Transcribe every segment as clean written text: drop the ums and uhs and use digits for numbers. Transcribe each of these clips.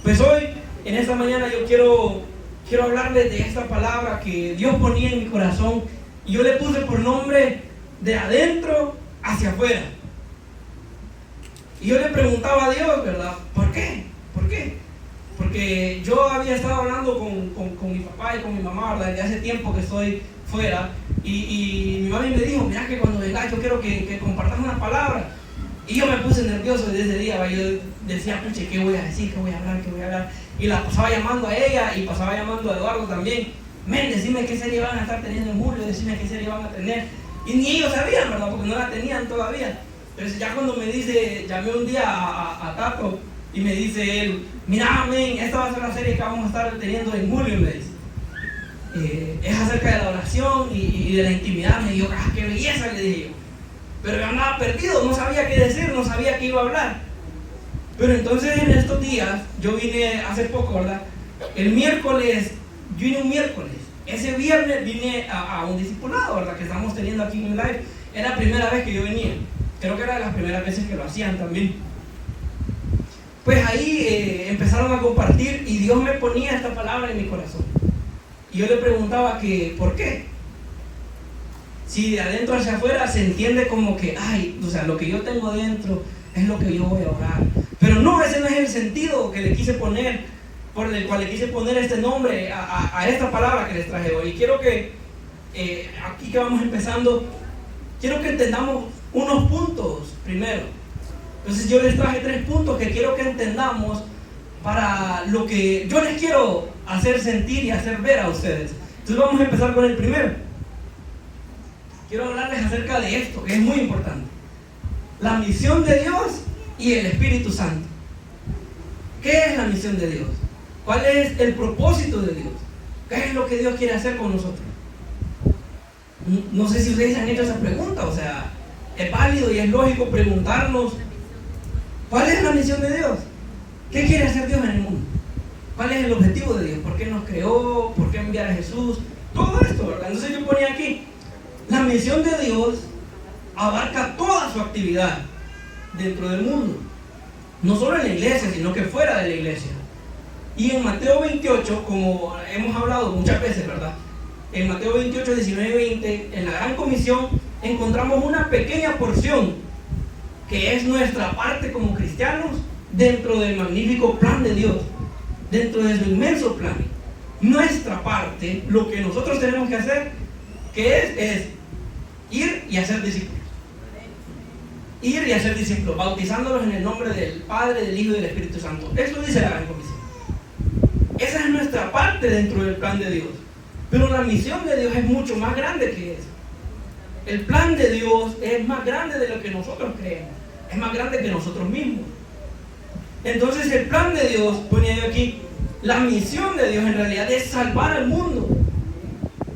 Pues hoy, en esta mañana, yo quiero hablarles de esta palabra que Dios ponía en mi corazón y yo le puse por nombre de adentro hacia afuera. Y yo le preguntaba a Dios, ¿verdad? ¿Por qué? ¿Por qué? Porque yo había estado hablando con mi papá y con mi mamá, ¿verdad? Desde hace tiempo que estoy fuera. Y mi mamá me dijo, mira que cuando vengas yo quiero que compartas una palabra. Y yo me puse nervioso desde ese día, ¿verdad? Yo decía, puche, ¿qué voy a decir? ¿Qué voy a hablar? ¿Qué voy a hablar? Y la pasaba llamando a ella y pasaba llamando a Eduardo también. Men, decime qué serie van a estar teniendo en julio, decime qué serie van a tener. Y ni ellos sabían, ¿verdad? Porque no la tenían todavía. Pero ya cuando me dice, llamé un día a Tato y me dice él, mira, men, esta va a ser la serie que vamos a estar teniendo en julio, me dice. Es acerca de la oración y de la intimidad. Me dijo, ah, qué belleza, le dije yo. Pero yo andaba perdido, no sabía qué decir, no sabía qué iba a hablar. Pero entonces en estos días, yo vine hace poco, ¿verdad? El miércoles, yo vine un miércoles. Ese viernes vine a un discipulado, ¿verdad? Que estamos teniendo aquí en live. Era la primera vez que yo venía. Creo que era de las primeras veces que lo hacían también. Pues ahí empezaron a compartir y Dios me ponía esta palabra en mi corazón. Y yo le preguntaba que, ¿por qué? Si de adentro hacia afuera se entiende como que, ay, o sea, lo que yo tengo dentro es lo que yo voy a orar. Pero no, ese no es el sentido que le quise poner, por el cual le quise poner este nombre a esta palabra que les traje hoy. Y quiero que, aquí que vamos empezando, quiero que entendamos unos puntos primero. Entonces yo les traje 3 puntos que quiero que entendamos para lo que yo les quiero hacer sentir y hacer ver a ustedes. Entonces vamos a empezar con el primero. Quiero hablarles acerca de esto, que es muy importante. La misión de Dios y el Espíritu Santo. ¿Qué es la misión de Dios? ¿Cuál es el propósito de Dios? ¿Qué es lo que Dios quiere hacer con nosotros? No sé si ustedes han hecho esa pregunta, o sea, es válido y es lógico preguntarnos, ¿cuál es la misión de Dios? ¿Qué quiere hacer Dios en el mundo? ¿Cuál es el objetivo de Dios? ¿Por qué nos creó? ¿Por qué enviar a Jesús? Todo esto, ¿verdad? Entonces yo ponía aquí, la misión de Dios abarca toda su actividad dentro del mundo. No solo en la iglesia, sino que fuera de la iglesia. Y en Mateo 28, como hemos hablado muchas veces, ¿verdad? En Mateo 28, 19 y 20, en la Gran Comisión, encontramos una pequeña porción que es nuestra parte como cristianos dentro del magnífico plan de Dios, dentro de su inmenso plan. Nuestra parte, lo que nosotros tenemos que hacer, que es ir y hacer discípulos. Ir y hacer discípulos, bautizándolos en el nombre del Padre, del Hijo y del Espíritu Santo. Eso dice la Gran Comisión. Esa es nuestra parte dentro del plan de Dios. Pero la misión de Dios es mucho más grande que eso. El plan de Dios es más grande de lo que nosotros creemos. Es más grande que nosotros mismos. Entonces el plan de Dios, ponía yo aquí, la misión de Dios en realidad es salvar al mundo.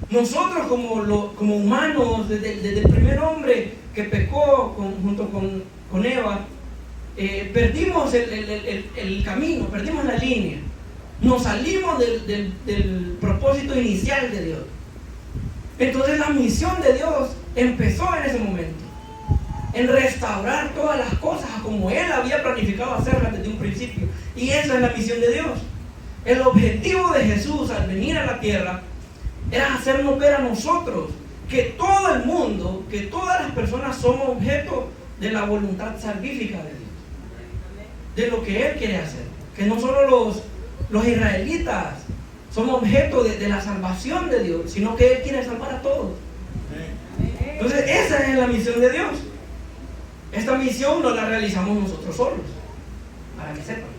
Nosotros como humanos, desde el primer hombre que pecó junto con Eva, perdimos el camino, perdimos la línea. Nos salimos del propósito inicial de Dios. Entonces la misión de Dios empezó en ese momento, en restaurar todas las cosas como Él había planificado hacerlas desde un principio. Y esa es la misión de Dios. El objetivo de Jesús al venir a la tierra era hacernos ver a nosotros que todo el mundo, que todas las personas somos objeto de la voluntad salvífica de Dios, de lo que Él quiere hacer. Que no solo los israelitas son objeto de la salvación de Dios, sino que Él quiere salvar a todos. Entonces esa es la misión de Dios. Esta misión no la realizamos nosotros solos, para que sepan,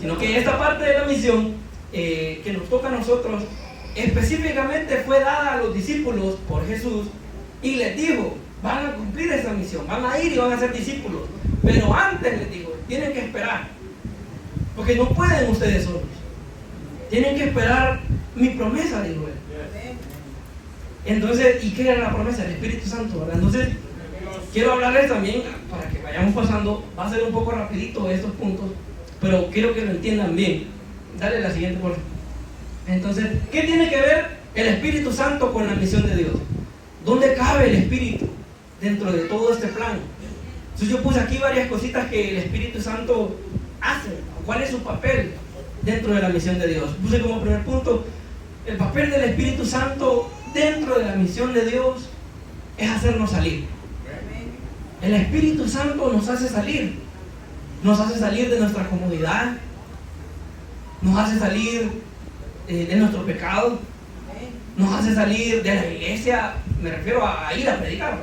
sino que esta parte de la misión que nos toca a nosotros específicamente fue dada a los discípulos por Jesús y les dijo, van a cumplir esta misión, van a ir y van a ser discípulos, pero antes les digo, tienen que esperar, porque no pueden ustedes solos, tienen que esperar mi promesa, dijo él. Entonces, ¿y qué era la promesa? El Espíritu Santo, ¿verdad? Entonces, quiero hablarles también, para que vayamos pasando, va a ser un poco rapidito estos puntos, pero quiero que lo entiendan bien. Dale la siguiente, por favor. Entonces, ¿qué tiene que ver el Espíritu Santo con la misión de Dios? ¿Dónde cabe el Espíritu dentro de todo este plan? Entonces yo puse aquí varias cositas que el Espíritu Santo hace. ¿Cuál es su papel? dentro de la misión de Dios. Puse como primer punto, el papel del Espíritu Santo dentro de la misión de Dios es hacernos salir. El Espíritu Santo nos hace salir de nuestra comodidad, nos hace salir de nuestro pecado, nos hace salir de la iglesia. Me refiero a ir a predicar,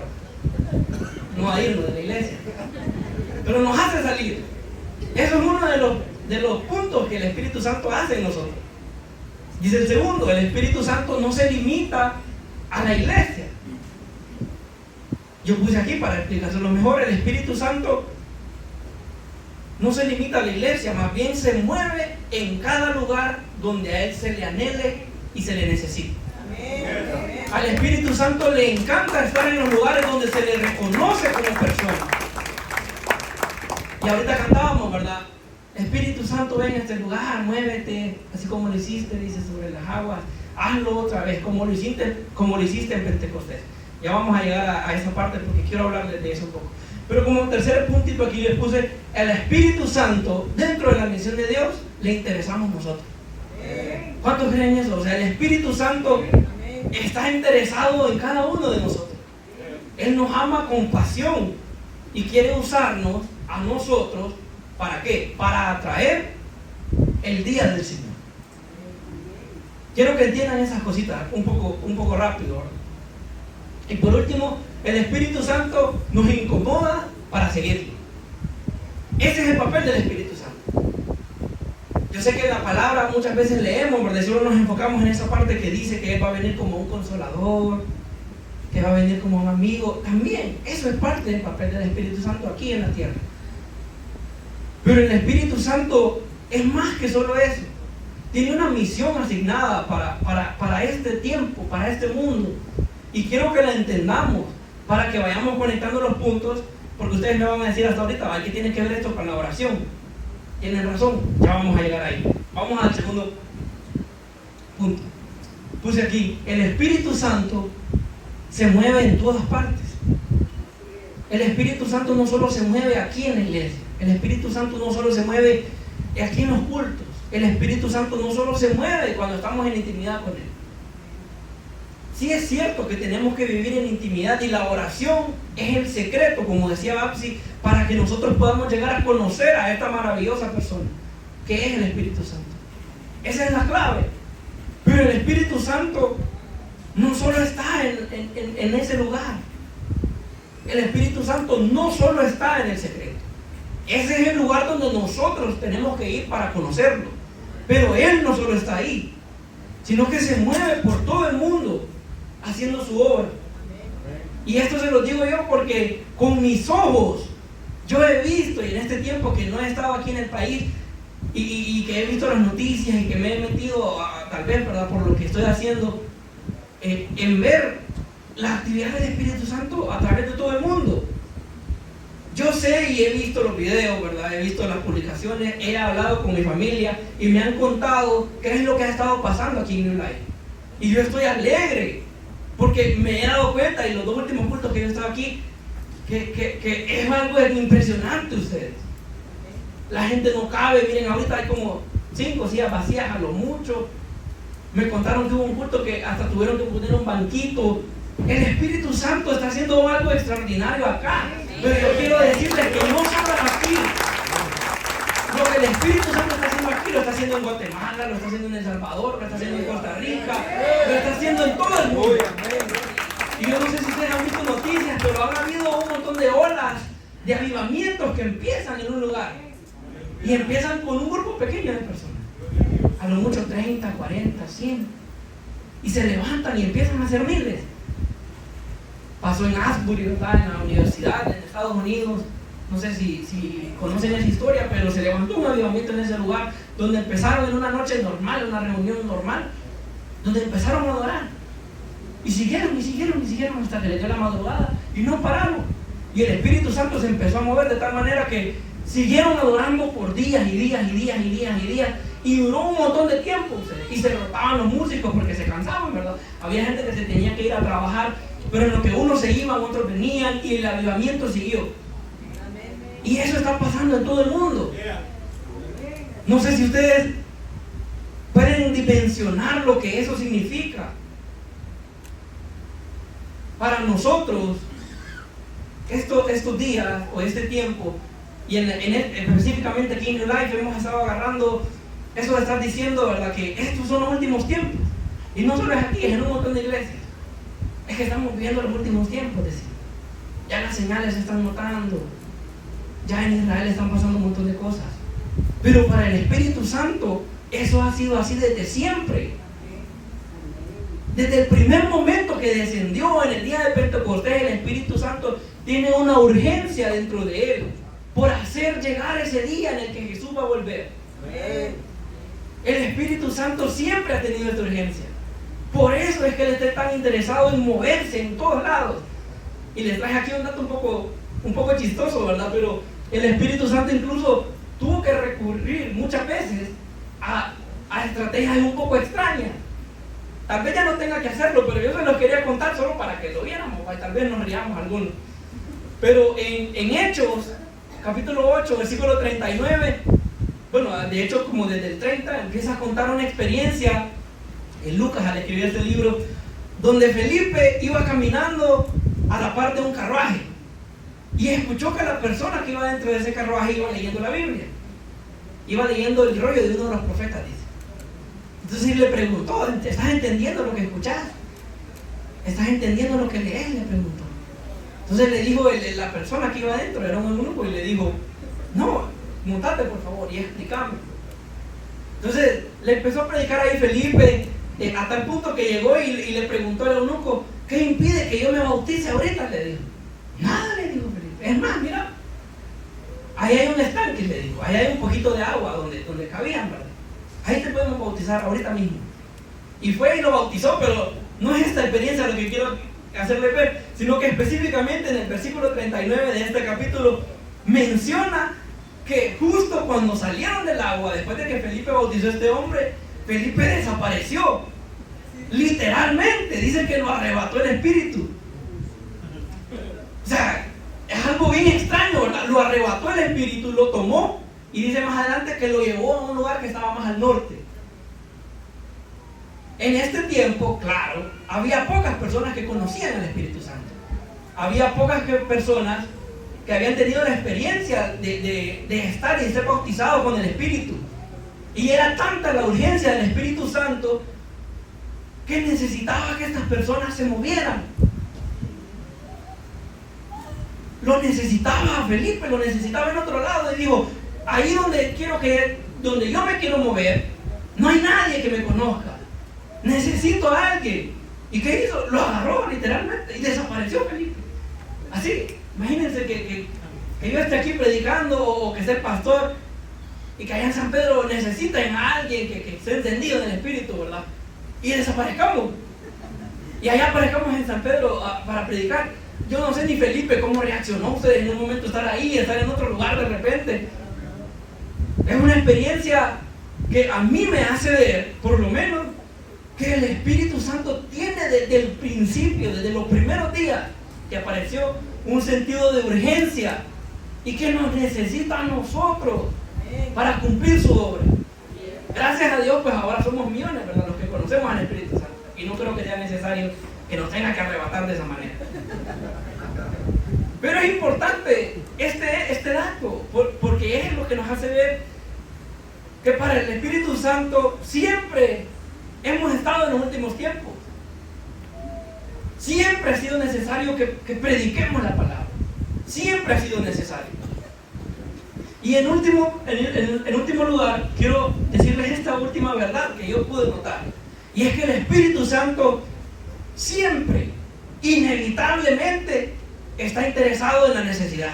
no a irnos de la iglesia, pero nos hace salir. Eso es uno de los puntos que el Espíritu Santo hace en nosotros. Dice el segundo, el Espíritu Santo no se limita a la iglesia. Yo puse aquí para explicarlo mejor, el Espíritu Santo no se limita a la iglesia, más bien se mueve en cada lugar donde a Él se le anhele y se le necesite. Al Espíritu Santo le encanta estar en los lugares donde se le reconoce como persona. Y ahorita cantábamos, ¿verdad? Espíritu Santo, ven a este lugar, muévete, así como lo hiciste, dice, sobre las aguas. Hazlo otra vez, como lo hiciste en Pentecostés. Ya vamos a llegar a esa parte porque quiero hablarles de eso un poco. Pero como tercer puntito aquí les puse, el Espíritu Santo, dentro de la misión de Dios, le interesamos nosotros. ¿Cuántos creen eso? O sea, el Espíritu Santo está interesado en cada uno de nosotros. Él nos ama con pasión y quiere usarnos a nosotros. ¿Para qué? Para atraer el día del Señor. Quiero que entiendan esas cositas un poco rápido, ¿verdad? Y por último, el Espíritu Santo nos incomoda para seguirlo. Ese es el papel del Espíritu Santo. Yo sé que en la palabra muchas veces leemos, ¿verdad? Solo nos enfocamos en esa parte que dice que Él va a venir como un consolador, que va a venir como un amigo. También, eso es parte del papel del Espíritu Santo aquí en la tierra. Pero el Espíritu Santo es más que solo eso. Tiene una misión asignada para este tiempo, para este mundo. Y quiero que la entendamos para que vayamos conectando los puntos, porque ustedes me van a decir hasta ahorita, ¿qué tiene que ver esto con la oración? Tienen razón, ya vamos a llegar ahí. Vamos al segundo punto. Puse aquí, el Espíritu Santo se mueve en todas partes. El Espíritu Santo no solo se mueve aquí en la iglesia. El Espíritu Santo no solo se mueve aquí en los cultos. El Espíritu Santo no solo se mueve cuando estamos en intimidad con Él. Sí es cierto que tenemos que vivir en intimidad y la oración es el secreto, como decía Babsi, para que nosotros podamos llegar a conocer a esta maravillosa persona, que es el Espíritu Santo. Esa es la clave. Pero el Espíritu Santo no solo está en ese lugar. El Espíritu Santo no solo está en el secreto. Ese es el lugar donde nosotros tenemos que ir para conocerlo. Pero Él no solo está ahí, sino que se mueve por todo el mundo haciendo su obra. Y esto se lo digo yo porque con mis ojos yo he visto, y en este tiempo que no he estado aquí en el país y que he visto las noticias y que me he metido tal vez, ¿verdad?, por lo que estoy haciendo, en ver la actividad del Espíritu Santo a través de todo el mundo. Yo sé y he visto los videos, ¿verdad? He visto las publicaciones, he hablado con mi familia y me han contado qué es lo que ha estado pasando aquí en New Life. Y yo estoy alegre porque me he dado cuenta, y los 2 últimos cultos que yo he estado aquí, que es algo impresionante ustedes. La gente no cabe, miren, ahorita hay como 5 sillas vacías a lo mucho. Me contaron que hubo un culto que hasta tuvieron que poner un banquito. El Espíritu Santo está haciendo algo extraordinario acá. Pero yo quiero decirles que no solo aquí. Lo que el Espíritu Santo está haciendo aquí, lo está haciendo en Guatemala, lo está haciendo en El Salvador, lo está haciendo en Costa Rica, lo está haciendo en todo el mundo. Y yo no sé si ustedes han visto noticias, pero han habido un montón de olas de avivamientos que empiezan en un lugar. Y empiezan con un grupo pequeño de personas. A lo mucho 30, 40, 100. Y se levantan y empiezan a hacer miles. Pasó en Asbury, ¿verdad?, en la universidad en Estados Unidos. No sé si conocen esa historia, pero se levantó un avivamiento en ese lugar donde empezaron en una noche normal, una reunión normal, donde empezaron a adorar. Y siguieron hasta que les dio la madrugada y no pararon. Y el Espíritu Santo se empezó a mover de tal manera que siguieron adorando por días y días y días y días y días. Y duró un montón de tiempo. Y se rotaban los músicos porque se cansaban, ¿verdad? Había gente que se tenía que ir a trabajar, pero en lo que unos se iban, otros venían, y el avivamiento siguió. Y eso está pasando en todo el mundo. No sé si ustedes pueden dimensionar lo que eso significa. Para nosotros, estos días o este tiempo, y específicamente aquí en New Life hemos estado agarrando eso de estar diciendo, ¿verdad?, que estos son los últimos tiempos. Y no solo es aquí, es en un montón de iglesias. Es que estamos viviendo los últimos tiempos, decimos. Ya las señales se están notando. Ya en Israel están pasando un montón de cosas. Pero para el Espíritu Santo, eso ha sido así desde siempre. Desde el primer momento que descendió en el día de Pentecostés, el Espíritu Santo tiene una urgencia dentro de él por hacer llegar ese día en el que Jesús va a volver. El Espíritu Santo siempre ha tenido esta urgencia. Por eso es que él está tan interesado en moverse en todos lados. Y les traje aquí un dato un poco chistoso, ¿verdad? Pero el Espíritu Santo incluso tuvo que recurrir muchas veces a estrategias un poco extrañas. Tal vez ya no tenga que hacerlo, pero yo se los quería contar solo para que lo viéramos, tal vez nos riamos algunos. Pero en Hechos, capítulo 8, versículo 39, bueno, de hecho como desde el 30 empieza a contar una experiencia en Lucas al escribir este libro, donde Felipe iba caminando a la par de un carruaje y escuchó que la persona que iba dentro de ese carruaje iba leyendo la Biblia, iba leyendo el rollo de uno de los profetas, dice. Entonces le preguntó: ¿estás entendiendo lo que escuchás? ¿Estás entendiendo lo que lees? Le preguntó. Entonces le dijo la persona que iba adentro, era un eunuco, y le dijo: no, montate por favor y explícame. Entonces le empezó a predicar ahí Felipe, a tal punto que llegó y le preguntó al eunuco: ¿qué impide que yo me bautice ahorita? Le dijo. Nada, le dijo Felipe. Es más, mira, ahí hay un estanque, le dijo, ahí hay un poquito de agua donde cabían, ¿verdad? Ahí te podemos bautizar ahorita mismo. Y fue y lo bautizó, pero no es esta experiencia lo que quiero hacerle ver, sino que específicamente en el versículo 39 de este capítulo menciona que justo cuando salieron del agua, después de que Felipe bautizó a este hombre, Felipe desapareció. Literalmente, dice que lo arrebató el Espíritu. O sea, es algo bien extraño, ¿verdad? Lo arrebató el Espíritu, lo tomó, y dice más adelante que lo llevó a un lugar que estaba más al norte. En este tiempo, claro, había pocas personas que conocían al Espíritu Santo. Había pocas personas que habían tenido la experiencia de estar y de ser bautizados con el Espíritu. Y era tanta la urgencia del Espíritu Santo que necesitaba que estas personas se movieran. Lo necesitaba Felipe, lo necesitaba en otro lado, y dijo: ahí donde yo me quiero mover, no hay nadie que me conozca. Necesito a alguien. ¿Y qué hizo? Lo agarró literalmente y desapareció Felipe. Así, imagínense que yo esté aquí predicando o que sea pastor y que allá en San Pedro necesiten a alguien que esté encendido en el Espíritu, ¿verdad? Y desaparezcamos. Y allá aparezcamos en San Pedro para predicar. Yo no sé ni Felipe cómo reaccionó usted en un momento estar ahí, estar en otro lugar de repente. Es una experiencia que a mí me hace ver, por lo menos, que el Espíritu Santo tiene desde el principio, desde los primeros días que apareció, un sentido de urgencia y que nos necesita a nosotros para cumplir su obra. Gracias a Dios, pues ahora somos millones, ¿verdad?, los que conocemos al Espíritu Santo, y no creo que sea necesario que nos tenga que arrebatar de esa manera. Pero es importante este dato, porque es lo que nos hace ver que para el Espíritu Santo siempre hemos estado en los últimos tiempos. Siempre ha sido necesario que prediquemos la palabra. Siempre ha sido necesario. Y en último lugar, quiero decirles esta última verdad que yo pude notar. Y es que el Espíritu Santo siempre, inevitablemente, está interesado en la necesidad.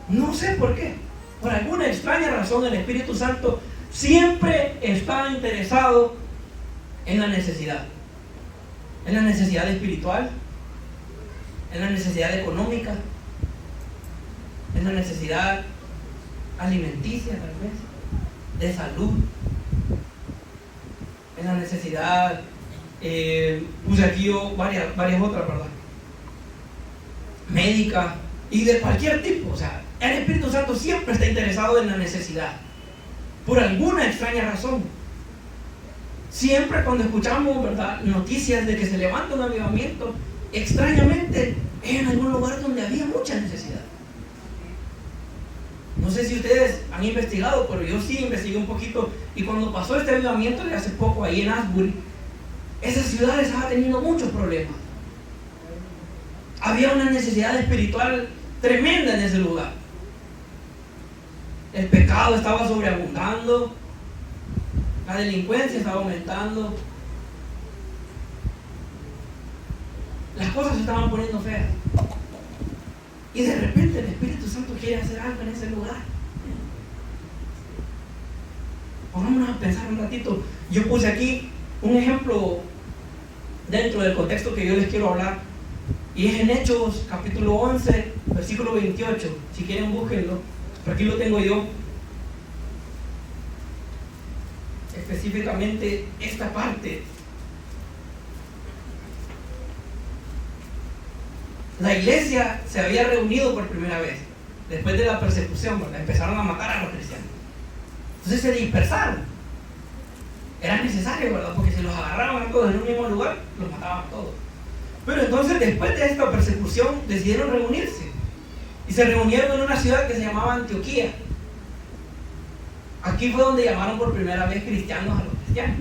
No sé por qué. Por alguna extraña razón, el Espíritu Santo siempre está interesado en la necesidad. En la necesidad espiritual, en la necesidad económica, en la necesidad alimenticia, tal vez, de salud, en la necesidad, puse aquí yo varias otras, ¿verdad?, médica y de cualquier tipo. O sea, el Espíritu Santo siempre está interesado en la necesidad. por alguna extraña razón. Siempre cuando escuchamos, ¿verdad?, noticias de que se levanta un avivamiento, extrañamente es en algún lugar donde había mucha necesidad. No sé si ustedes han investigado, pero yo sí investigué un poquito, y cuando pasó este avivamiento de hace poco ahí en Asbury, esa ciudad estaba teniendo muchos problemas. Había una necesidad espiritual tremenda en ese lugar. El pecado estaba sobreabundando, la delincuencia estaba aumentando, las cosas se estaban poniendo feas. Y de repente el Espíritu Santo quiere hacer algo en ese lugar. Pongámonos a pensar un ratito. Yo puse aquí un ejemplo dentro del contexto que yo les quiero hablar, y es en Hechos capítulo 11 versículo 28. Si quieren búsquenlo, por aquí lo tengo yo, específicamente esta parte. La iglesia se había reunido por primera vez después de la persecución, porque empezaron a matar a los cristianos. Entonces se dispersaron. Era necesario, ¿verdad?, porque si los agarraban a todos en un mismo lugar, los mataban a todos. Pero entonces, después de esta persecución, decidieron reunirse. Y se reunieron en una ciudad que se llamaba Antioquía. Aquí fue donde llamaron por primera vez cristianos a los cristianos.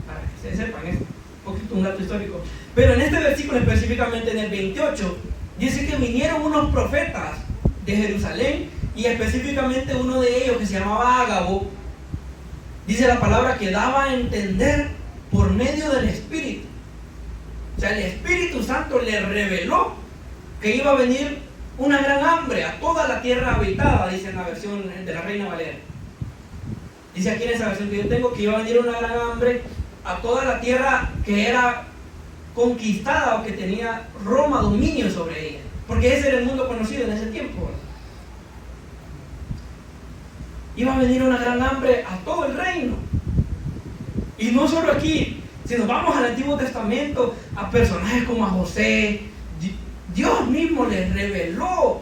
Para que ustedes sepan, es un poquito un dato histórico. Pero en este versículo, específicamente en el 28, dice que vinieron unos profetas de Jerusalén, y específicamente uno de ellos que se llamaba Ágabo. Dice la palabra que daba a entender por medio del Espíritu. O sea, el Espíritu Santo le reveló que iba a venir una gran hambre a toda la tierra habitada, dice en la versión de la Reina Valera. Dice aquí en esa versión que yo tengo que iba a venir una gran hambre a toda la tierra que era conquistada o que tenía Roma dominio sobre ella. Porque ese era el mundo conocido en ese tiempo. Iba a venir una gran hambre a todo el reino. Y no solo aquí, si nos vamos al Antiguo Testamento, a personajes como a José, Dios mismo les reveló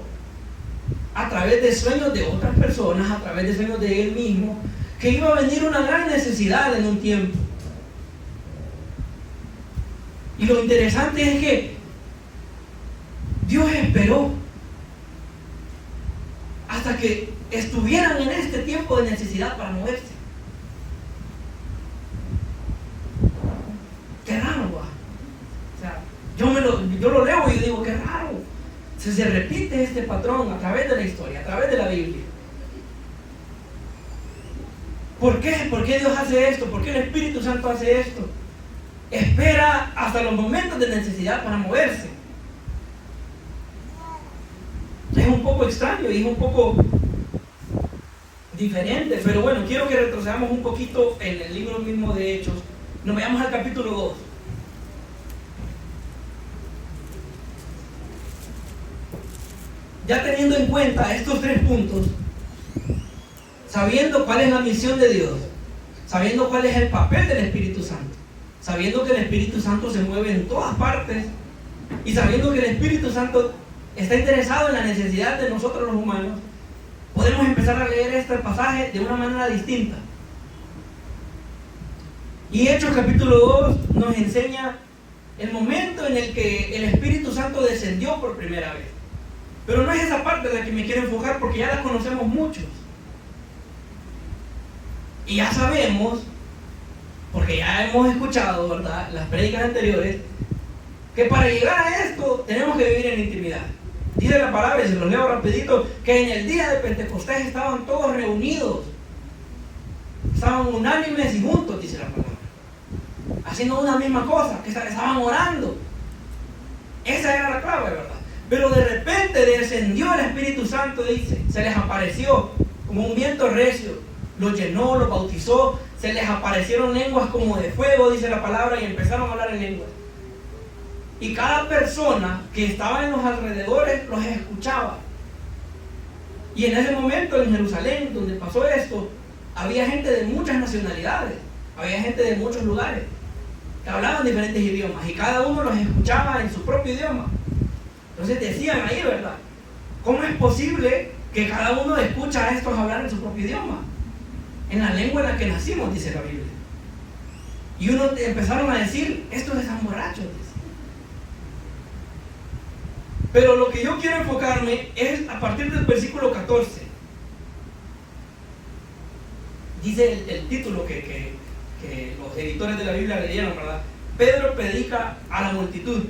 a través de sueños de otras personas, a través de sueños de Él mismo, que iba a venir una gran necesidad en un tiempo. Y lo interesante es que Dios esperó hasta que estuvieran en este tiempo de necesidad para moverse. Qué raro, ¿va? O sea, yo lo leo y yo digo, qué raro. Se repite este patrón a través de la historia, a través de la Biblia. ¿Por qué? ¿Por qué Dios hace esto? ¿Por qué el Espíritu Santo hace esto? Espera hasta los momentos de necesidad para moverse. Es un poco extraño y es un poco diferente, pero bueno, quiero que retrocedamos un poquito en el libro mismo de Hechos. Nos vayamos al capítulo 2. Ya teniendo en cuenta estos 3 puntos, sabiendo cuál es la misión de Dios, sabiendo cuál es el papel del Espíritu Santo, sabiendo que el Espíritu Santo se mueve en todas partes, y sabiendo que el Espíritu Santo está interesado en la necesidad de nosotros los humanos, podemos empezar a leer este pasaje de una manera distinta. Y Hechos capítulo 2 nos enseña el momento en el que el Espíritu Santo descendió por primera vez. Pero no es esa parte de la que me quiero enfocar, porque ya la conocemos muchos. Y ya sabemos, porque ya hemos escuchado, ¿verdad?, las prédicas anteriores, que para llegar a esto tenemos que vivir en intimidad. Dice la palabra, y se los leo rapidito, que en el día de Pentecostés estaban todos reunidos, estaban unánimes y juntos, dice la palabra, haciendo una misma cosa, que estaban orando. Esa era la clave, ¿verdad? Pero de repente descendió el Espíritu Santo, dice, se les apareció como un viento recio, los llenó, los bautizó, se les aparecieron lenguas como de fuego, dice la palabra, y empezaron a hablar en lenguas. Y cada persona que estaba en los alrededores los escuchaba. Y en ese momento en Jerusalén, donde pasó esto, había gente de muchas nacionalidades, había gente de muchos lugares que hablaban diferentes idiomas, y cada uno los escuchaba en su propio idioma. Entonces decían ahí, ¿verdad?, ¿cómo es posible que cada uno escucha a estos hablar en su propio idioma? en la lengua en la que nacimos, dice la Biblia. Y unos empezaron a decir, estos están borrachos. Pero lo que yo quiero enfocarme es a partir del versículo 14. Dice el título que los editores de la Biblia le dieron, ¿verdad? Pedro predica a la multitud.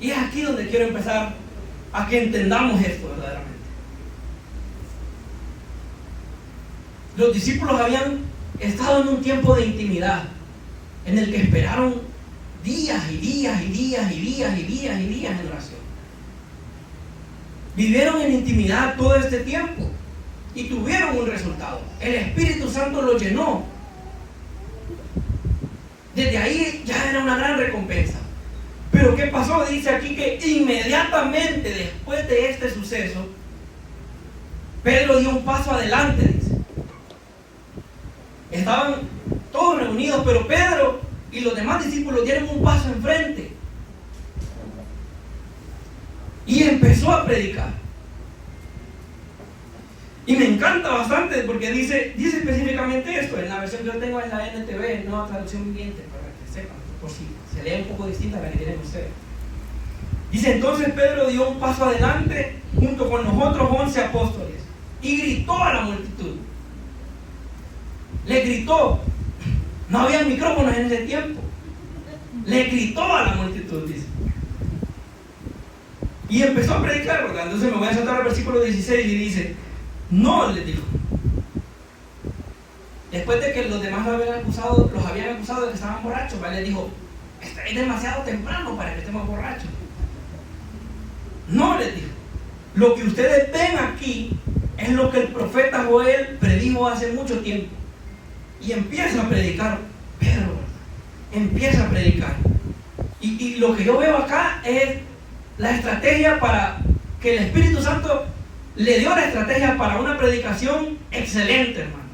Y es aquí donde quiero empezar a que entendamos esto verdaderamente. Los discípulos habían estado en un tiempo de intimidad en el que esperaron días y días y días y días y días y días en oración. Vivieron en intimidad todo este tiempo y tuvieron un resultado. El Espíritu Santo los llenó. Desde ahí ya era una gran recompensa. Pero ¿qué pasó? Dice aquí que inmediatamente después de este suceso, Pedro dio un paso adelante, dice. Estaban todos reunidos, pero Pedro y los demás discípulos dieron un paso enfrente y empezó a predicar. Y me encanta bastante porque dice específicamente esto. En la versión que yo tengo es la NTV, Nueva Traducción Viviente, para que sepan, por si se lee un poco distinta a la que tienen ustedes. Dice: entonces Pedro dio un paso adelante junto con los otros 11 apóstoles y gritó a la multitud. Le gritó. No había micrófonos en ese tiempo. Le gritó a la multitud, dice. Y empezó a predicar, ¿verdad? Entonces me voy a saltar al versículo 16 y dice: no, les dijo. Después de que los demás los habían acusado de que estaban borrachos, ¿vale? Les dijo: es demasiado temprano para que estemos borrachos. No, les dijo. Lo que ustedes ven aquí es lo que el profeta Joel predijo hace mucho tiempo. Y empieza a predicar Pedro, ¿verdad? Empieza a predicar. Y lo que yo veo acá es la estrategia para que el Espíritu Santo le dio la estrategia para una predicación excelente, hermano.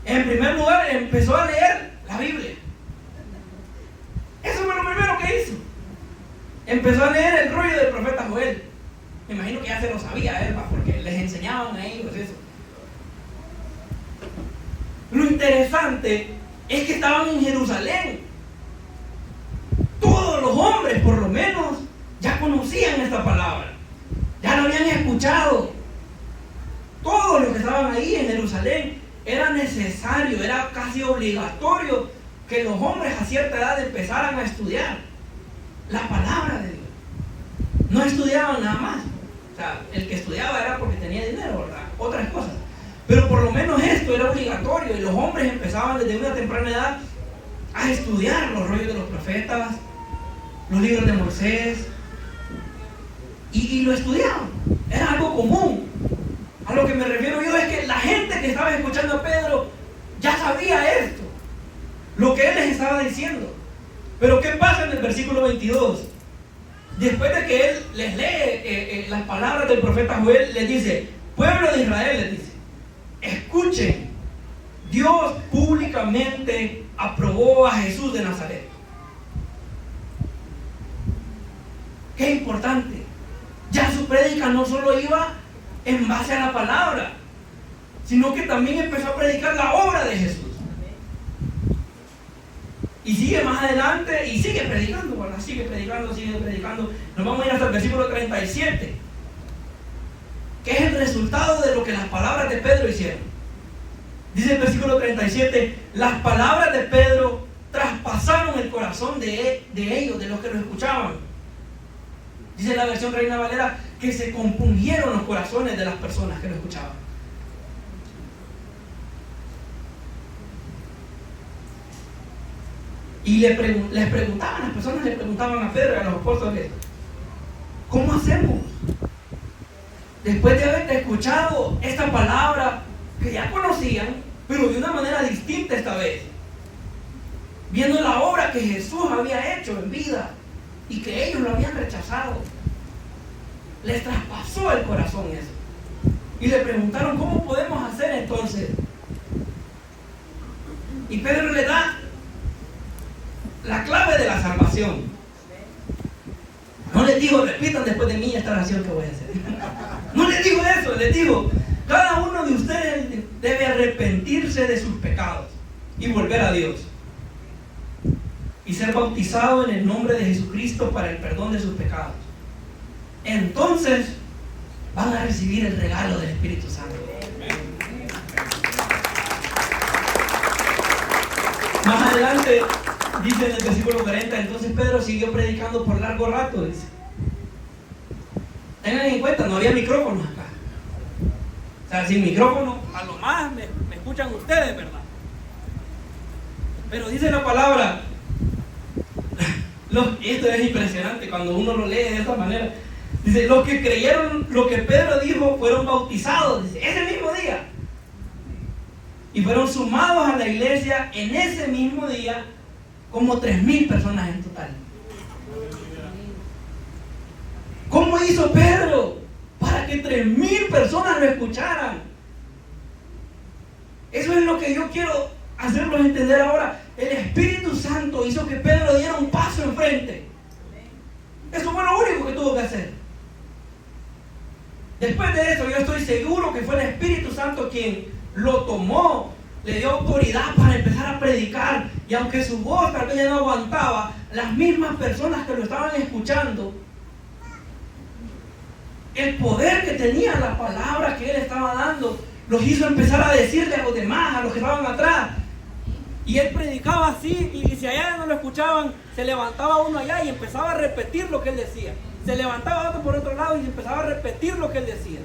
En primer lugar, empezó a leer la Biblia. Eso fue lo primero que hizo. Empezó a leer el rollo del profeta Joel. Me imagino que ya se lo sabía él, porque les enseñaban a ellos eso. Lo interesante es que estaban en Jerusalén. Todos los hombres, por lo menos, ya conocían esta palabra. Ya lo habían escuchado. Todos los que estaban ahí en Jerusalén, era necesario, era casi obligatorio que los hombres a cierta edad empezaran a estudiar la palabra de Dios. No estudiaban nada más. O sea, el que estudiaba era porque tenía dinero, ¿verdad? Otras cosas. Pero por lo menos esto era obligatorio y los hombres empezaban desde una temprana edad a estudiar los rollos de los profetas, los libros de Moisés, y lo estudiaban. Era algo común. A lo que me refiero yo es que la gente que estaba escuchando a Pedro ya sabía esto, lo que él les estaba diciendo. Pero ¿qué pasa en el versículo 22? Después de que él les lee las palabras del profeta Joel, les dice: pueblo de Israel, les dice, escuchen, Dios públicamente aprobó a Jesús de Nazaret. Qué importante. Ya su prédica no solo iba en base a la palabra, sino que también empezó a predicar la obra de Jesús. Y sigue más adelante y sigue predicando, ¿verdad? Sigue predicando. Nos vamos a ir hasta el versículo 37, que es el resultado de lo que las palabras de Pedro hicieron. Dice el versículo 37: las palabras de Pedro traspasaron el corazón de ellos, de los que lo escuchaban. Dice la versión Reina Valera que se compungieron los corazones de las personas que lo escuchaban. Y las personas le preguntaban a Pedro y a los apóstoles: ¿cómo hacemos? Después de haber escuchado esta palabra que ya conocían, pero de una manera distinta esta vez, viendo la obra que Jesús había hecho en vida y que ellos lo habían rechazado, les traspasó el corazón eso. Y le preguntaron: ¿cómo podemos hacer entonces? Y Pedro le da la clave de la salvación. No les digo: repitan después de mí esta oración que voy a hacer. No les digo eso, les digo: cada uno de ustedes debe arrepentirse de sus pecados y volver a Dios. Y ser bautizado en el nombre de Jesucristo para el perdón de sus pecados. Entonces van a recibir el regalo del Espíritu Santo. Más adelante dice en el versículo 40, entonces Pedro siguió predicando por largo rato, dice. Tengan en cuenta, no había micrófonos acá. O sea, sin micrófono, a lo más me escuchan ustedes, ¿verdad? Pero dice la palabra, esto es impresionante cuando uno lo lee de esta manera. Dice, los que creyeron lo que Pedro dijo fueron bautizados, dice, ese mismo día. Y fueron sumados a la iglesia en ese mismo día como 3,000 personas en total. ¿Cómo hizo Pedro para que 3,000 personas lo escucharan? Eso es lo que yo quiero hacerlos entender ahora. El Espíritu Santo hizo que Pedro diera un paso enfrente. Eso fue lo único que tuvo que hacer. Después de eso, yo estoy seguro que fue el Espíritu Santo quien lo tomó, le dio autoridad para empezar a predicar. Y aunque su voz tal vez ya no aguantaba, las mismas personas que lo estaban escuchando, el poder que tenía la palabra que él estaba dando, los hizo empezar a decirle a los demás, a los que estaban atrás. Y él predicaba así, y si allá no lo escuchaban, se levantaba uno allá y empezaba a repetir lo que él decía. Se levantaba otro por otro lado y empezaba a repetir lo que él decía.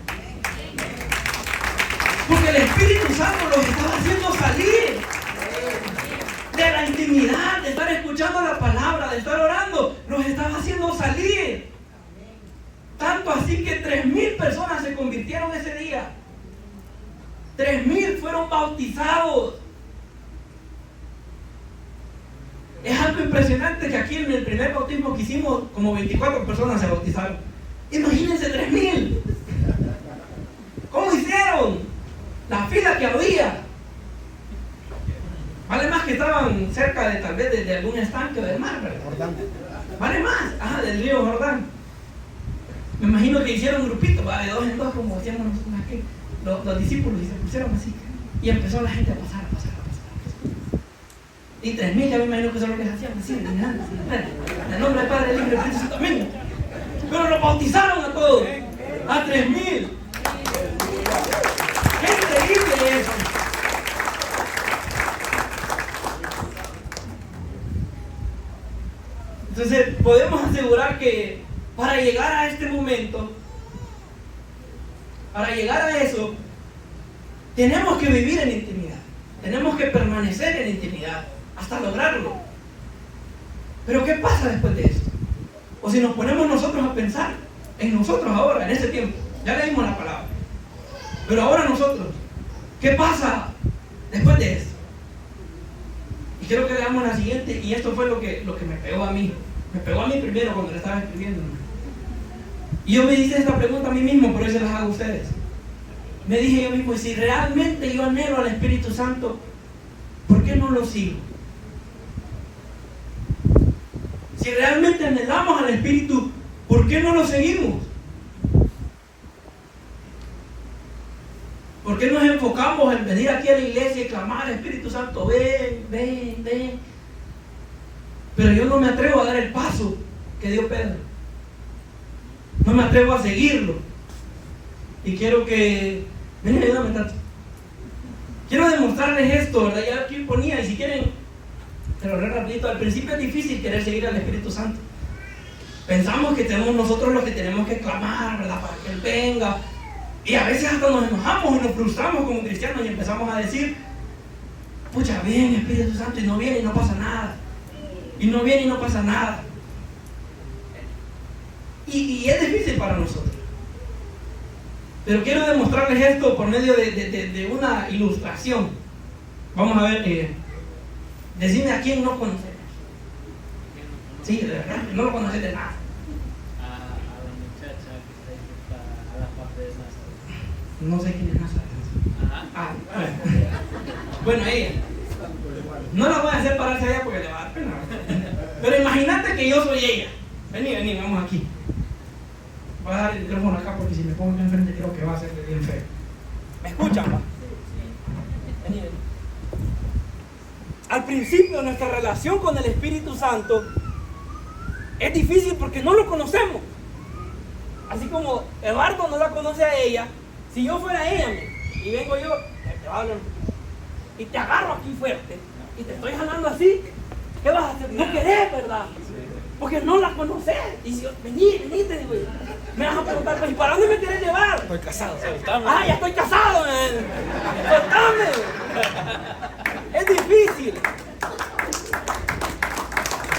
Porque el Espíritu Santo los estaba haciendo salir de la intimidad, de estar escuchando la palabra, de estar orando. Los estaba haciendo salir. Tanto así que 3,000 personas se convirtieron ese día. 3,000 fueron bautizados. Es algo impresionante que aquí en el primer bautismo que hicimos, como 24 personas se bautizaron. Imagínense 3,000. ¿Cómo hicieron? La fila que había. Vale más que estaban cerca de tal vez de algún estanque del mar, ¿verdad? Vale más, del río Jordán. Me imagino que hicieron un grupito, de 2 en 2, como hacíamos nosotros aquí, los discípulos, y se pusieron así. Y empezó la gente a pasar. Y 3,000 ya me imagino que eso es lo que hacían, así, en el nombre del Padre, del Hijo y del Espíritu Santo, amén. Pero los bautizaron a todos, a 3,000. ¡Qué increíble eso! Entonces, podemos asegurar que para llegar a este momento, para llegar a eso, tenemos que vivir en intimidad. Tenemos que permanecer en intimidad hasta lograrlo. Pero ¿qué pasa después de esto? O si nos ponemos nosotros a pensar en nosotros ahora, en este tiempo. Ya leímos la palabra. Pero ahora nosotros, ¿qué pasa después de esto? Y quiero que leamos la siguiente, y esto fue lo que me pegó a mí. Me pegó a mí primero cuando le estaba escribiendo. Y yo me hice esta pregunta a mí mismo, por eso se las hago a ustedes. Me dije yo mismo, y si realmente yo anhelo al Espíritu Santo, ¿por qué no lo sigo? Si realmente anhelamos al Espíritu, ¿por qué no lo seguimos? ¿Por qué nos enfocamos en venir aquí a la iglesia y clamar al Espíritu Santo? Ven. Pero yo no me atrevo a dar el paso que dio Pedro. No me atrevo a seguirlo. Y quiero que... Ven, ayúdame tanto. Quiero demostrarles esto, ¿verdad? Ya aquí ponía, y si quieren, te lo leo rapidito. Al principio es difícil querer seguir al Espíritu Santo. Pensamos que tenemos nosotros lo que tenemos que clamar, ¿verdad? Para que Él venga. Y a veces hasta nos enojamos y nos frustramos como cristianos y empezamos a decir, pucha, viene Espíritu Santo, y no viene y no pasa nada. Y no viene y no pasa nada. Y es difícil para nosotros. Pero quiero demostrarles esto por medio de una ilustración. Vamos a ver, decime a quién no conocemos. Sí, de verdad, no lo conoces de nada. A la muchacha que está a la parte de Nazaret. No sé quién es Nazaret. Ajá. Bueno, ella. No la voy a hacer pararse allá porque le va a dar pena. Pero imagínate que yo soy ella. Vení, vamos aquí. Voy a dar el micrófono acá porque si me pongo acá enfrente creo que va a ser bien feo. ¿Me escuchan, va? miren. Al principio nuestra relación con el Espíritu Santo es difícil porque no lo conocemos. Así como Eduardo no la conoce a ella, si yo fuera ella, y vengo yo, te hablo, y te agarro aquí fuerte, y te estoy jalando así, ¿qué vas a hacer? No querés, ¿verdad? Porque no la conoces. Y si yo, vení, te digo, me vas a preguntar, pues, ¿y para dónde me querés llevar? Estoy casado, soltame. Ah, ya estoy casado, soltame. Es difícil.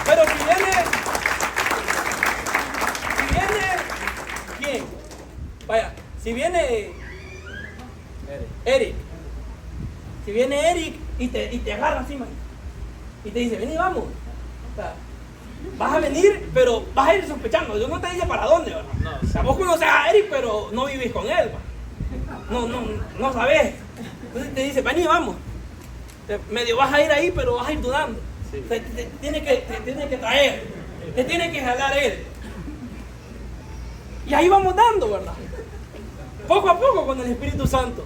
Pero si viene, ¿quién? Vaya, si viene Eric. Si viene Eric y te agarra así, man, y te dice, vení, vamos. O sea, vas a venir, pero vas a ir sospechando. Yo no te dice para dónde, ¿verdad? No, O sea, vos conoces a Eric, pero no vivís con él, ¿va? No sabés. Entonces te dice, vení, vamos. Medio vas a ir ahí, pero vas a ir dudando. Sí. Te tiene que traer, te tiene que jalar él. Y ahí vamos dando, ¿verdad? Poco a poco con el Espíritu Santo.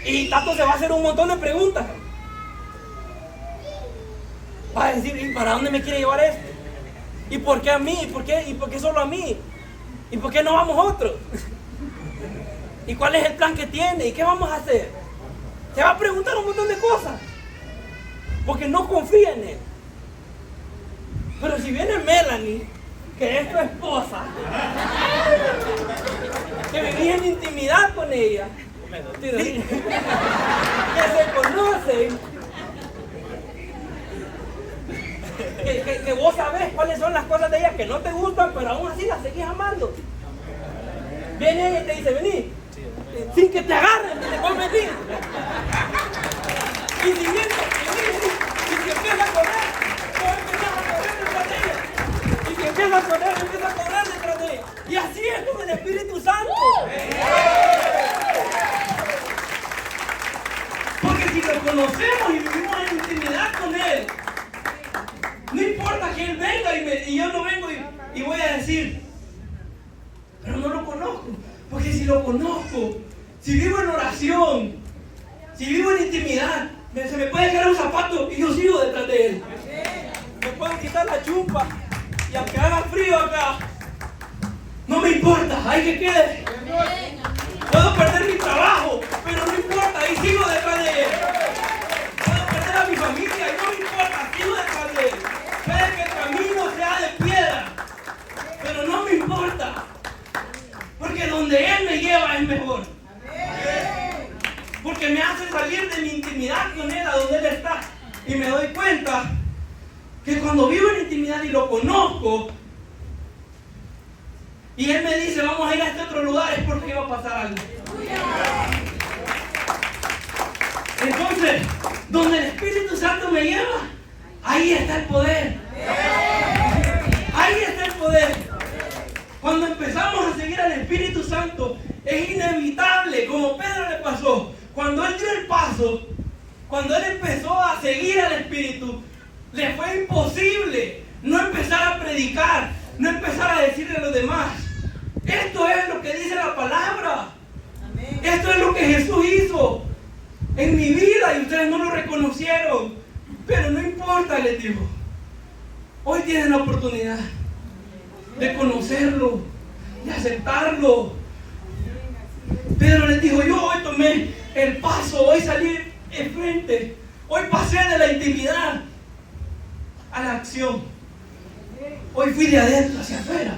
Y Tato se va a hacer un montón de preguntas. Va a decir, ¿y para dónde me quiere llevar esto? ¿Y por qué a mí? ¿Y por qué solo a mí? ¿Y por qué no vamos otros? ¿Y cuál es el plan que tiene? ¿Y qué vamos a hacer? Se va a preguntar un montón de cosas. Porque no confía en él. Pero si viene Melanie, que es tu esposa, que vivís en intimidad con ella, que se conocen, que vos sabés cuáles son las cosas de ella que no te gustan, pero aún así las seguís amando. Viene ella y te dice, vení, sin que te agarren, te puedes venir. Y si viene, y si empieza a correr, vos empiezas a correr detrás de ella. Y si empieza a correr detrás de ella. Y así es con el Espíritu Santo. Porque si lo conocemos y vivimos en intimidad con Él, no importa que Él venga y yo no vengo y voy a decir, pero no lo conozco. Porque si lo conozco, si vivo en oración, si vivo en intimidad, se me puede caer un zapato y yo sigo detrás de Él. Me pueden quitar la chumpa y aunque haga frío acá, No me importa, hay que quede. Puedo perder mi trabajo, pero no importa, ahí sigo detrás de Él. Puedo perder a mi familia y no me importa, sigo detrás de Él. Puede que el camino sea de piedra, pero no me importa. Porque donde Él me lleva es mejor. Porque me hace salir de mi intimidad con Él, a donde Él está. Y me doy cuenta que cuando vivo en intimidad y lo conozco, y Él me dice, vamos a ir a este otro lugar, es porque iba a pasar algo. Entonces, donde el Espíritu Santo me lleva, ahí está el poder. Ahí está el poder. Cuando empezamos a seguir al Espíritu Santo, es inevitable, como Pedro le pasó. Cuando él dio el paso, cuando él empezó a seguir al Espíritu, le fue imposible no empezar a predicar, no empezar a decirle a los demás. Esto es lo que dice la palabra. Esto es lo que Jesús hizo en mi vida y ustedes no lo reconocieron. Pero no importa, les digo. Hoy tienen la oportunidad de conocerlo, de aceptarlo. Pedro les dijo, yo hoy tomé el paso, hoy salí enfrente, hoy pasé de la intimidad a la acción. Hoy fui de adentro hacia afuera.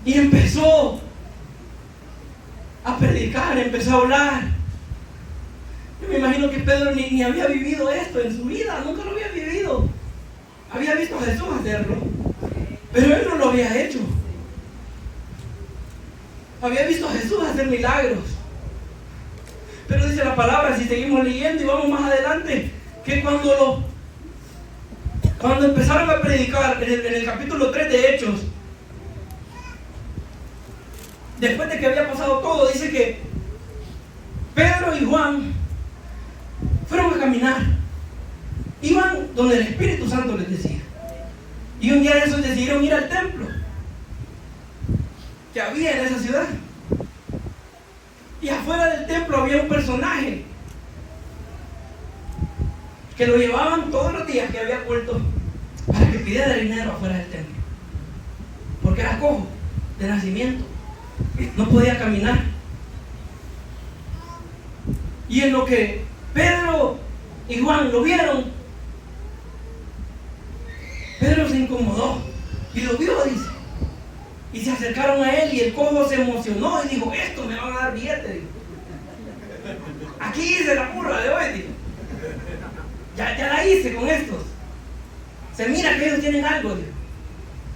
Y empezó a predicar, empezó a hablar. Yo me imagino que Pedro ni había vivido esto en su vida, nunca lo había vivido. Había visto a Jesús hacerlo, pero él no lo había hecho. Había visto a Jesús hacer milagros. Pero dice la palabra, si seguimos leyendo y vamos más adelante, que cuando empezaron a predicar en el capítulo 3 de Hechos, después de que había pasado todo, dice que Pedro y Juan fueron a caminar. Iban donde el Espíritu Santo les decía. Y un día de esos decidieron ir al templo que había en esa ciudad. Y afuera del templo había un personaje que lo llevaban todos los días que había culto para que pidiera dinero afuera del templo, porque era cojo de nacimiento, no podía caminar. Y en lo que Pedro y Juan lo vieron, Pedro se incomodó y lo vio, dice, y se acercaron a él y el cojo se emocionó y dijo: esto me van a dar billete, dijo. Aquí hice la burra de hoy, dijo. Ya la hice con estos. Se mira que ellos tienen algo, dijo.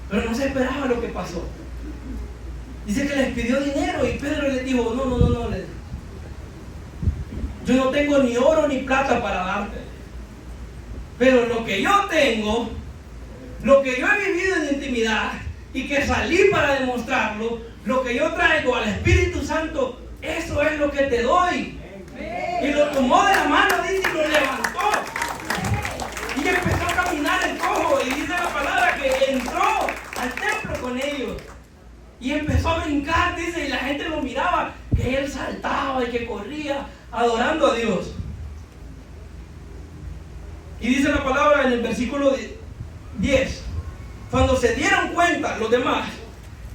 Pero no se esperaba lo que pasó. Dice que les pidió dinero y Pedro les dijo: no, les dijo, yo no tengo ni oro ni plata para darte, pero lo que yo tengo, lo que yo he vivido en intimidad y que salí para demostrarlo, lo que yo traigo al Espíritu Santo, eso es lo que te doy. Y lo tomó de la mano, dice, y lo levantó. Y empezó a caminar el cojo. Y dice la palabra que entró al templo con ellos. Y empezó a brincar, dice, y la gente lo miraba, que él saltaba y que corría, adorando a Dios. Y dice la palabra en el versículo 10, cuando se dieron cuenta los demás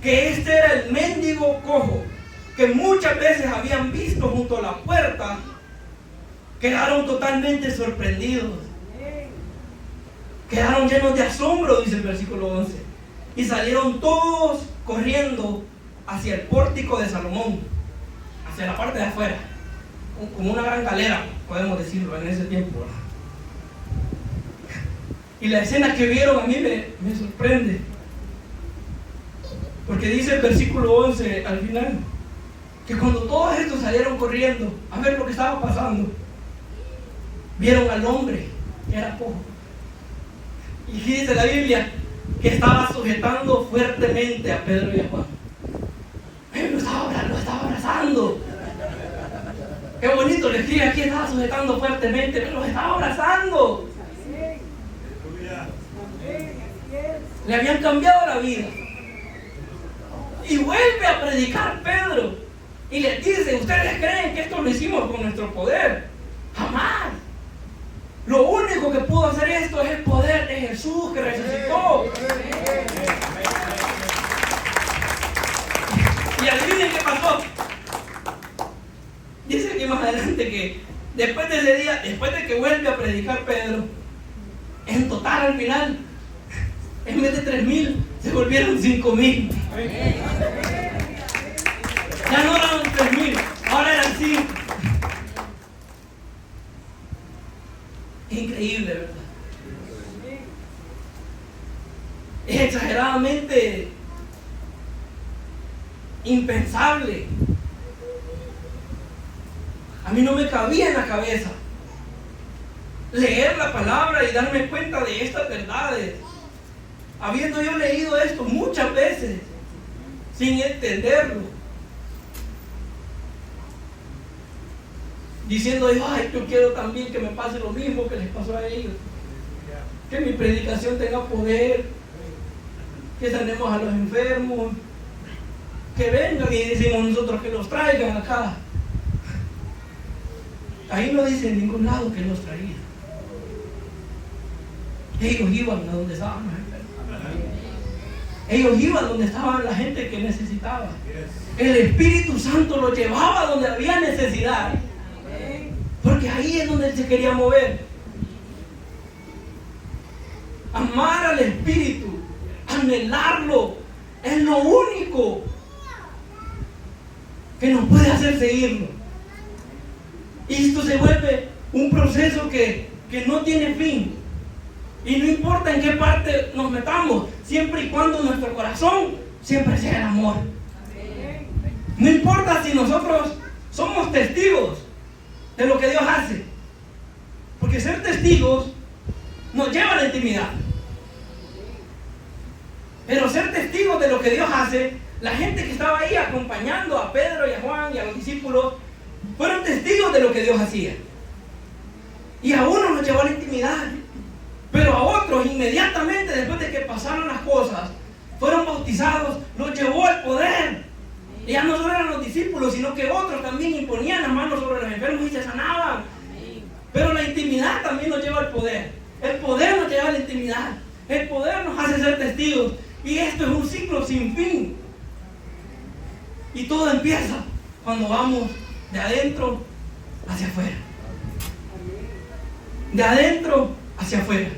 que este era el mendigo cojo que muchas veces habían visto junto a la puerta, quedaron totalmente sorprendidos. Quedaron llenos de asombro, dice el versículo 11. Y salieron todos corriendo hacia el pórtico de Salomón, hacia la parte de afuera, como una gran galera, podemos decirlo en ese tiempo, ¿verdad? Y la escena que vieron a mí me sorprende, porque dice el versículo 11 al final, que cuando todos estos salieron corriendo a ver lo que estaba pasando, vieron al hombre que era cojo. Y aquí dice la Biblia que estaba sujetando fuertemente a Pedro y a Juan. Lo estaba abrazando. Qué bonito, le escribe aquí, estaba sujetando fuertemente, pero los estaba abrazando. Le habían cambiado la vida. Y vuelve a predicar Pedro y les dice: ¿ustedes creen que esto lo hicimos con nuestro poder? Jamás. Lo único que pudo hacer esto es el poder de Jesús que resucitó. Y adivinen qué pasó. Dice aquí más adelante que después de ese día, después de que vuelve a predicar Pedro, en total al final, en vez de 3,000, se volvieron 5,000. Ya no eran 3,000, ahora eran 5. Increíble, ¿verdad? Es exageradamente impensable. A mí no me cabía en la cabeza leer la palabra y darme cuenta de estas verdades, habiendo yo leído esto muchas veces sin entenderlo, diciendo yo: ay, yo quiero también que me pase lo mismo que les pasó a ellos, que mi predicación tenga poder, que sanemos a los enfermos, que vengan, y decimos nosotros que los traigan acá. Ahí no dice en ningún lado que los traía. Ellos iban a donde estaban los enfermos. Ellos iban donde estaba la gente que necesitaba. El Espíritu Santo los llevaba donde había necesidad, porque ahí es donde Él se quería mover. Amar al Espíritu, anhelarlo, es lo único que nos puede hacer seguirlo. Y esto se vuelve un proceso que no tiene fin. Y no importa en qué parte nos metamos, siempre y cuando nuestro corazón siempre sea el amor. No importa si nosotros somos testigos de lo que Dios hace, porque ser testigos nos lleva a la intimidad. Pero ser testigos de lo que Dios hace, la gente que estaba ahí acompañando a Pedro y a Juan y a los discípulos, fueron testigos de lo que Dios hacía. Y a uno nos llevó a la intimidad, pero a otros inmediatamente después de que pasaron las cosas, fueron bautizados, los llevó al poder. Y ya no solo eran los discípulos, sino que otros también imponían las manos sobre los enfermos y se sanaban. Pero la intimidad intimidad también nos lleva al poder. El poder nos lleva a la intimidad. El poder nos hace ser testigos. Y esto es un ciclo sin fin. Y todo empieza cuando vamos de adentro hacia afuera. De adentro hacia afuera.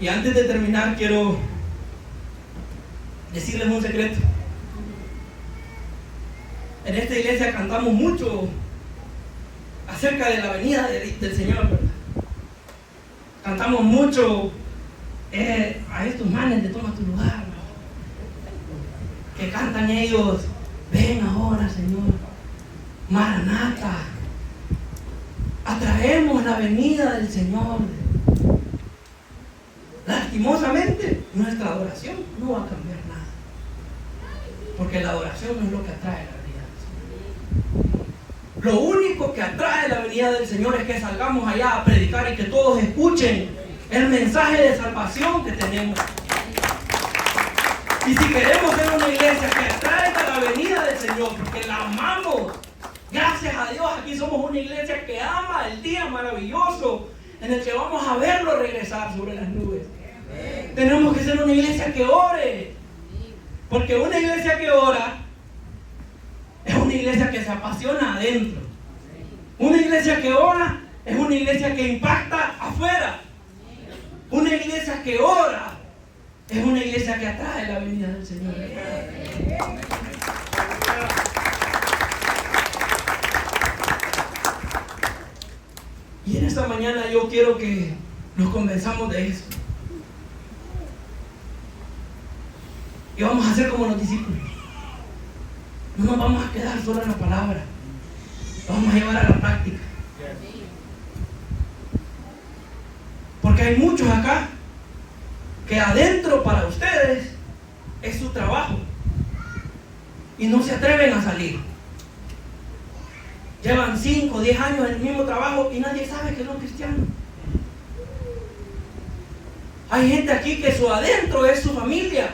Y antes de terminar, quiero decirles un secreto. En esta iglesia cantamos mucho acerca de la venida del Señor, ¿verdad? Cantamos mucho a estos manes de Toma tu lugar, ¿verdad? Que cantan ellos: ven ahora, Señor, Maranata, atraemos la venida del Señor. Lastimosamente, nuestra adoración no va a cambiar nada, porque la adoración no es lo que atrae la venida del Señor. Lo único que atrae la venida del Señor es que salgamos allá a predicar y que todos escuchen el mensaje de salvación que tenemos. Y si queremos ser una iglesia que atraiga la venida del Señor, porque la amamos, gracias a Dios, aquí somos una iglesia que ama el día maravilloso en el que vamos a verlo regresar sobre las nubes. Tenemos que ser una iglesia que ore, porque una iglesia que ora es una iglesia que se apasiona adentro. Una iglesia que ora es una iglesia que impacta afuera. Una iglesia que ora es una iglesia que atrae la venida del Señor. Y en esta mañana yo quiero que nos convenzamos de eso. Y vamos a hacer como los discípulos. No nos vamos a quedar solo en la palabra. Lo vamos a llevar a la práctica. Porque hay muchos acá que adentro para ustedes es su trabajo y no se atreven a salir. Llevan 5 o 10 años en el mismo trabajo y nadie sabe que son cristianos. Hay gente aquí que su adentro es su familia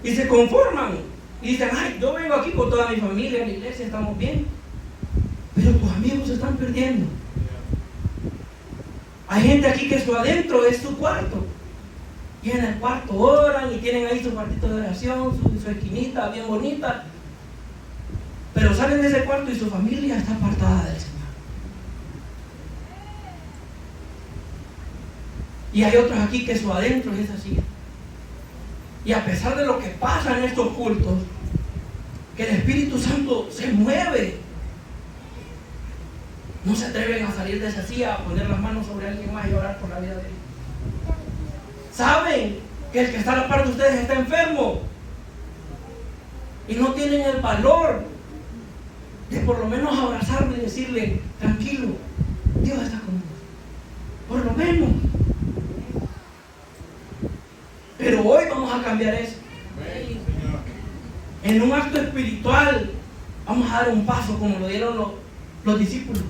y se conforman y dicen: ay, yo vengo aquí con toda mi familia en la iglesia, estamos bien. Pero tus amigos se están perdiendo. Hay gente aquí que su adentro es su cuarto. Y en el cuarto oran y tienen ahí su cuartito de oración, su esquinita bien bonita. Pero salen de ese cuarto y su familia está apartada del Señor. Y hay otros aquí que su adentro es así. Y a pesar de lo que pasa en estos cultos, que el Espíritu Santo se mueve, no se atreven a salir de esa silla, a poner las manos sobre alguien más y orar por la vida de él. Saben que el que está a la par de ustedes está enfermo y no tienen el valor de por lo menos abrazarlo y decirle: tranquilo, Dios está con vos. Por lo menos. Pero hoy vamos a cambiar eso. En un acto espiritual vamos a dar un paso como lo dieron los discípulos.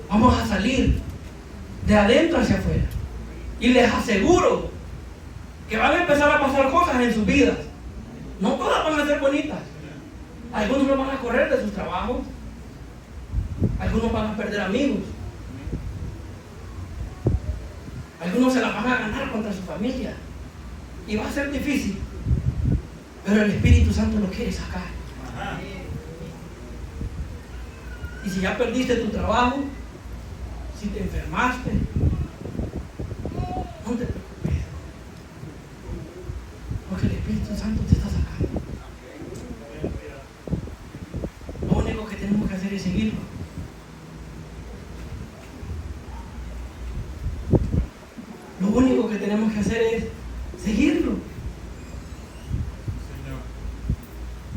Vamos a salir de adentro hacia afuera. Y les aseguro que van a empezar a pasar cosas en sus vidas. No todas van a ser bonitas. Algunos no van a correr de sus trabajos. Algunos van a perder amigos. Algunos se la van a ganar contra su familia. Y va a ser difícil. Pero el Espíritu Santo lo quiere sacar. Y si ya perdiste tu trabajo, si te enfermaste, no te preocupes. Porque el Espíritu Santo te está sacando. Lo único que tenemos que hacer es seguirlo. Lo único que tenemos que hacer es seguirlo.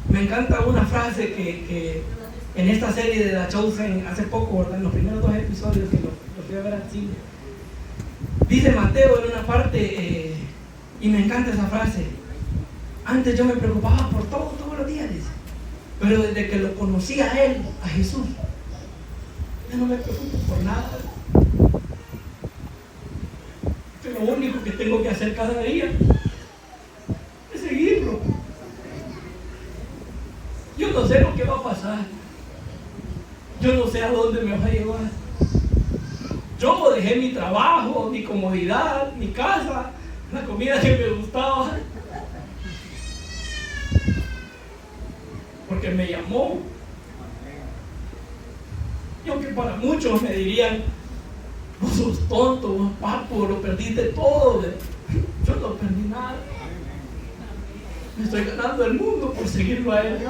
Me encanta una frase que en esta serie de The Chosen, hace poco, ¿verdad? En los primeros 2 episodios que los fui a ver al cine, dice Mateo en una parte, y me encanta esa frase: antes yo me preocupaba por todo, todos los días, dice, pero desde que lo conocí a él, a Jesús, ya no me preocupo por nada. Lo único que tengo que hacer cada día es seguir pasar. Yo no sé a dónde me vas a llevar. Yo dejé mi trabajo, mi comodidad, mi casa, la comida que me gustaba, porque me llamó. Y aunque para muchos me dirían, vos sos tonto, vos papo, lo perdiste todo. Yo no perdí nada. Me estoy ganando el mundo por seguirlo a Él.